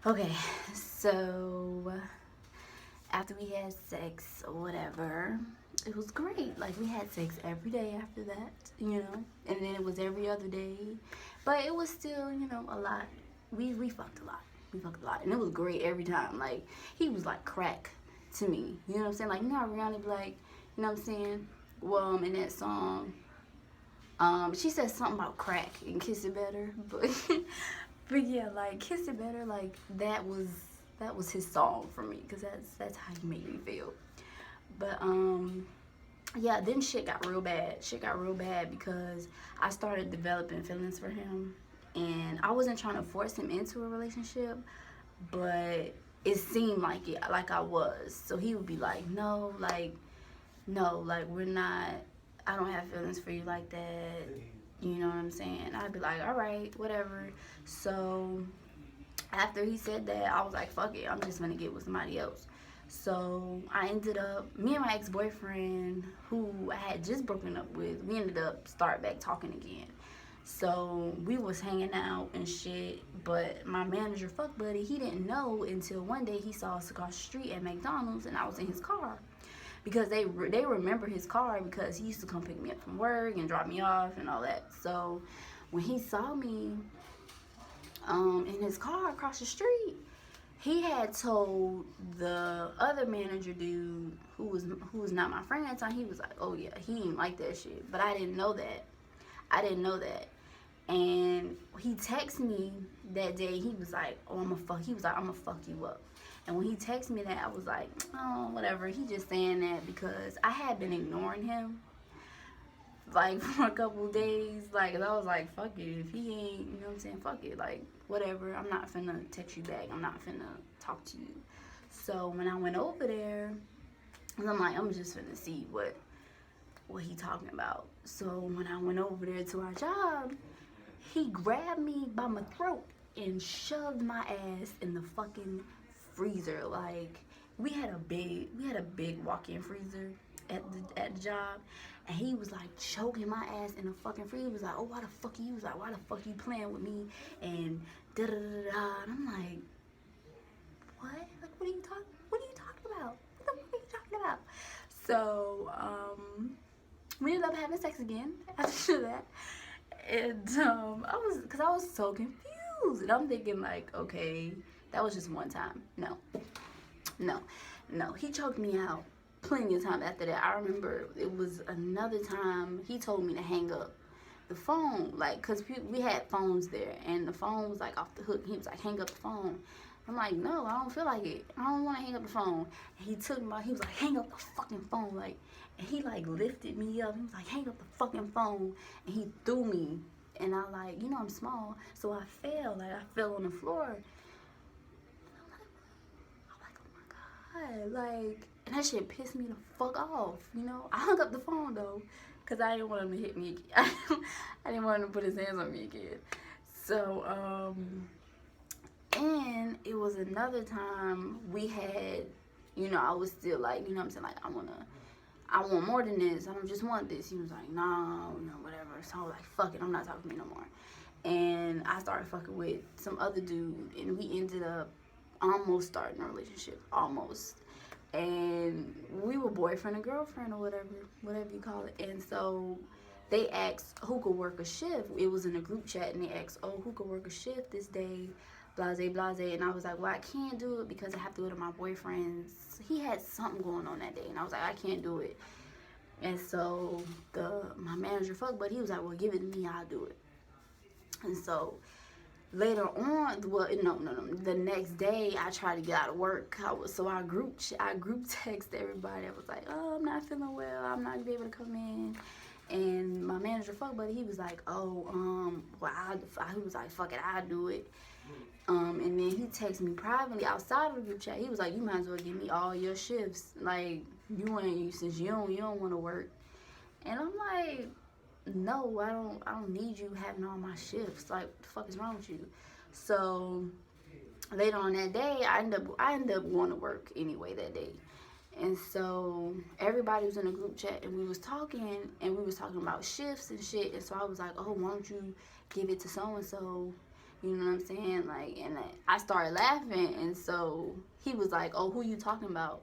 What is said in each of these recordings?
Okay, so after we had sex or whatever, it was great. Like we had sex every day after that, and then it was every other day, but it was still, a lot. We fucked a lot. We fucked a lot, and it was great every time. Like he was like crack to me. You know what I'm saying? Like how Rihanna be like, you know what I'm saying? Well, in that song, she said something about crack and kiss it better, but but yeah, like kiss it better, like that was his song for me because that's how he made me feel. But yeah, then shit got real bad. Shit got real bad because I started developing feelings for him, and I wasn't trying to force him into a relationship, but it seemed like it, like I was. So he would be like, no, like we're not. I don't have feelings for you like that. You know what I'm saying? I'd be like, all right, whatever. So after he said that, I was like, fuck it, I'm just gonna get with somebody else. So I ended up, me and my ex boyfriend, who I had just broken up with, we ended up start back talking again. So we was hanging out and shit, but my manager, fuck buddy, he didn't know until one day he saw us across the street at McDonald's and I was in his car because they remember his car because he used to come pick me up from work and drop me off and all that. So when he saw me in his car across the street, he had told the other manager dude who was not my friend at the time. He was like, "Oh yeah, he ain't like that shit," but I didn't know that. I didn't know that. And he texted me that day. He was like, "Oh, I'm gonna fuck." He was like, "I'm gonna fuck you up." And when he texted me that, I was like, "Oh, whatever." He just saying that because I had been ignoring him like for a couple days. Like, I was like, "Fuck it. If he ain't, you know what I'm saying? Fuck it. Like, whatever. I'm not finna text you back. I'm not finna talk to you." So when I went over there, I'm like, I'm just finna see what he talking about. So when I went over there to our job, he grabbed me by my throat and shoved my ass in the fucking freezer. Like we had a big walk-in freezer at the job, and he was like choking my ass in the fucking freezer. He was like, "Oh, why the fuck you?" He was like, "Why the fuck you playing with me?" And da da da da. And I'm like, "What? Like, What are you talking about? What the fuck are you talking about?" So we ended up having sex again after that. And I was so confused, and I'm thinking like, okay, that was just one time. No, no, no. He choked me out plenty of times after that. I remember it was another time he told me to hang up the phone, like, cause we had phones there, and the phone was like off the hook. He was like, hang up the phone. I'm like, no, I don't feel like it. I don't want to hang up the phone. And he was like, hang up the fucking phone, like, and he like lifted me up. He was like, hang up the fucking phone, and he threw me, and I like, I'm small, so I fell, like I fell on the floor. I'm like, oh my god, like, and that shit pissed me the fuck off. I hung up the phone though, cause I didn't want him to hit me again. I didn't want him to put his hands on me again. So and it was another time we had, I was still like, I'm saying, like, I want more than this. I don't just want this. He was like, no, whatever. So I was like, fuck it, I'm not talking to me no more. And I started fucking with some other dude, and we ended up almost starting a relationship, almost. And we were boyfriend and girlfriend or whatever you call it. And so they asked who could work a shift. It was in a group chat, and they asked, oh, who could work a shift this day, blase, blase. And I was like, well, I can't do it because I have to go to my boyfriend's. He had something going on that day, and I was like, I can't do it. And so my manager, fuck, but he was like, well, give it to me, I'll do it. And so later on, well, no. The next day, I tried to get out of work. I group text everybody. I was like, oh, I'm not feeling well. I'm not gonna be able to come in. And my manager, fuck buddy, he was like, oh, well, he was like, fuck it, I'll do it. And then he texted me privately outside of the group chat. He was like, you might as well give me all your shifts. Like, since you don't want to work. And I'm like, no, I don't need you having all my shifts. Like, what the fuck is wrong with you? So later on that day, I ended up going to work anyway that day. And so everybody was in a group chat, and we was talking about shifts and shit. And so I was like, oh, why don't you give it to so and so? You know what I'm saying? Like, and I started laughing, and so he was like, "Oh, who you talking about?"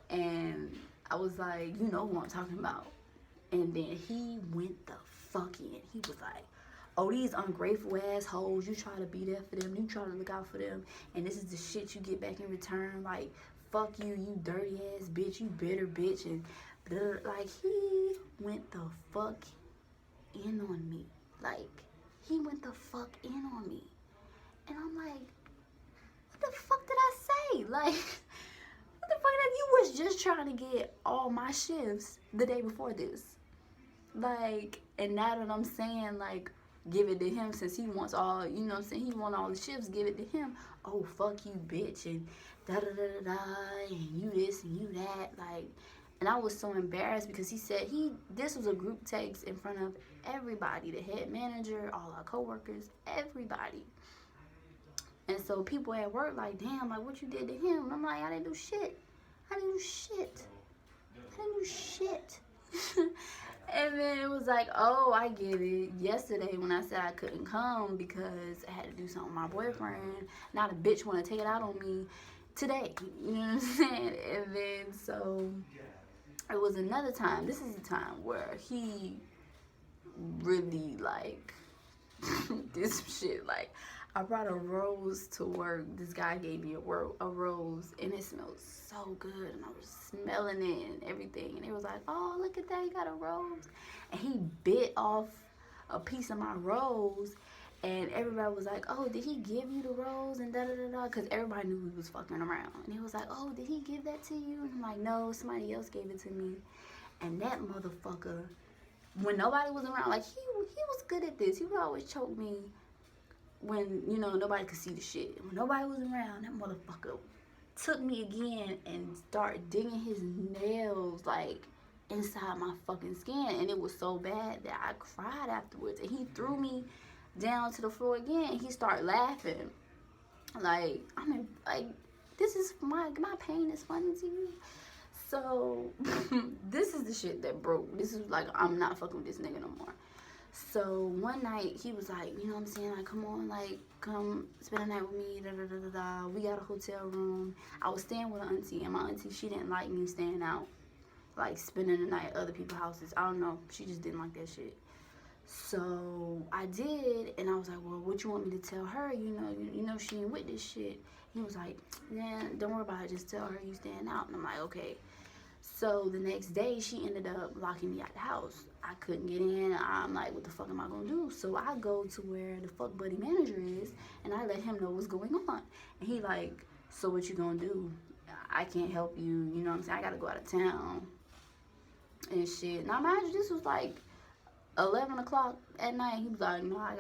And I was like, "You know who I'm talking about." And then he went the fuck in. He was like, "Oh, these ungrateful assholes, you try to be there for them, you try to look out for them, and this is the shit you get back in return. Like, fuck you, you dirty ass bitch, you bitter bitch." And blah, like, he went the fuck in on me. Like, he went the fuck in on me. And I'm like, what the fuck did I say? Like, what the fuck that you was just trying to get all my shifts the day before this. Like, and now that I'm saying, like, give it to him since he wants all, you know what I'm saying, he want all the shifts, give it to him. Oh, fuck you, bitch, and da-da-da-da-da, and you this and you that, like, and I was so embarrassed because he said this was a group text in front of everybody, the head manager, all our coworkers, everybody. And so people at work like, damn, like, what you did to him? And I'm like, I didn't do shit. I didn't do shit. I didn't do shit. And then it was like, oh, I get it. Yesterday when I said I couldn't come because I had to do something with my boyfriend, now the bitch want to take it out on me today. You know what I'm saying? And then so it was another time. This is the time where he really, like, did some shit. Like, I brought a rose to work. This guy gave me a rose, and it smelled so good. And I was smelling it and everything. And it was like, oh, look at that, you got a rose. And he bit off a piece of my rose. And everybody was like, oh, did he give you the rose? And da-da-da-da. Because everybody knew he was fucking around. And he was like, oh, did he give that to you? And I'm like, no, somebody else gave it to me. And that motherfucker, when nobody was around, like, he was good at this. He would always choke me when, you know, nobody could see the shit. When nobody was around, that motherfucker took me again and started digging his nails, like, inside my fucking skin. And it was so bad that I cried afterwards. And he threw me down to the floor again. And he started laughing. Like, I mean, like, this is my pain is funny to you. So, this is the shit that broke. This is like, I'm not fucking with this nigga no more. So, one night, he was like, you know what I'm saying? Like, come on, like, come spend a night with me, da-da-da-da-da. We got a hotel room. I was staying with an auntie, and my auntie, she didn't like me staying out, like, spending the night at other people's houses. I don't know. She just didn't like that shit. So, I did, and I was like, well, what you want me to tell her? You know she ain't with this shit. He was like, yeah, don't worry about it. Just tell her you staying out. And I'm like, okay. So the next day, she ended up locking me out the house. I couldn't get in. I'm like, what the fuck am I gonna do? So I go to where the fuck buddy manager is, and I let him know what's going on. And he like, so what you gonna do? I can't help you. You know what I'm saying? I gotta go out of town and shit. Now mind you, this was like 11 o'clock at night. He was like, no, I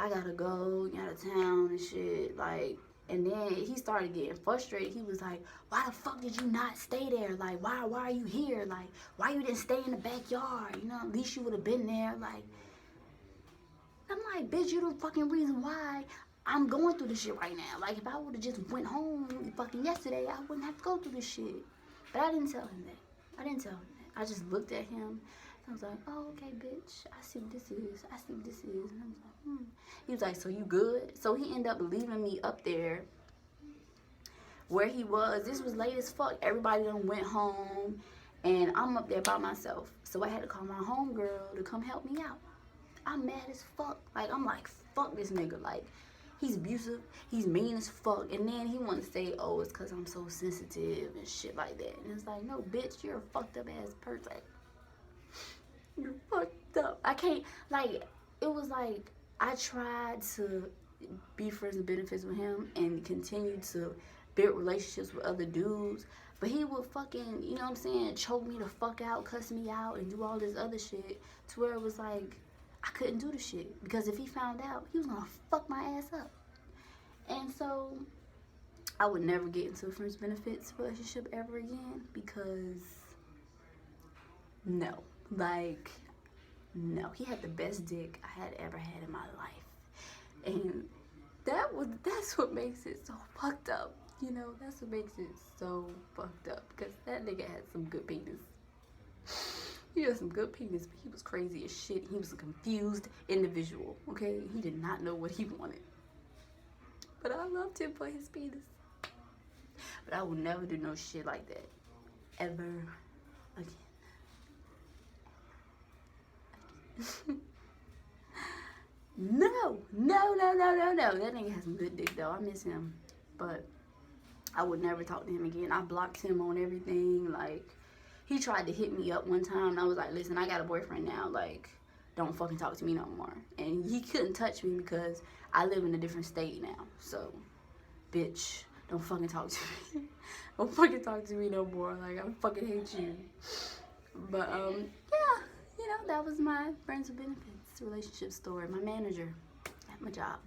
gotta go out of town and shit. Like. And then he started getting frustrated. He was like, why the fuck did you not stay there? Like, why are you here? Like, why you didn't stay in the backyard? You know, at least you would have been there. Like, I'm like, bitch, you the fucking reason why I'm going through this shit right now. Like, if I would have just went home fucking yesterday, I wouldn't have to go through this shit. But I didn't tell him that. I just looked at him. I was like, oh, okay, bitch. I see what this is. And I was like, He was like, so you good? So he ended up leaving me up there where he was. This was late as fuck. Everybody done went home. And I'm up there by myself. So I had to call my homegirl to come help me out. I'm mad as fuck. Like, I'm like, fuck this nigga. Like, he's abusive. He's mean as fuck. And then he want to say, oh, it's because I'm so sensitive and shit like that. And it's like, no, bitch, you're a fucked up ass person. You're fucked up. I can't, like, it was like, I tried to be friends and benefits with him and continue to build relationships with other dudes. But he would fucking, you know what I'm saying, choke me the fuck out, cuss me out, and do all this other shit to where it was like, I couldn't do the shit. Because if he found out, he was gonna fuck my ass up. And so, I would never get into a friends benefits relationship ever again because, no. Like, no. He had the best dick I had ever had in my life. And that's what makes it so fucked up. You know, that's what makes it so fucked up. Because that nigga had some good penis. He had some good penis, but he was crazy as shit. He was a confused individual, okay? He did not know what he wanted. But I loved him for his penis. But I would never do no shit like that. Ever again. No. That nigga has some good dick though. I miss him. But I would never talk to him again. I blocked him on everything. Like, he tried to hit me up one time. And I was like, listen, I got a boyfriend now. Like, don't fucking talk to me no more. And he couldn't touch me because I live in a different state now. So, bitch, don't fucking talk to me. Don't fucking talk to me no more. Like, I fucking hate you. But, yeah, you know, that was my friends with benefits relationship story. My manager at my job.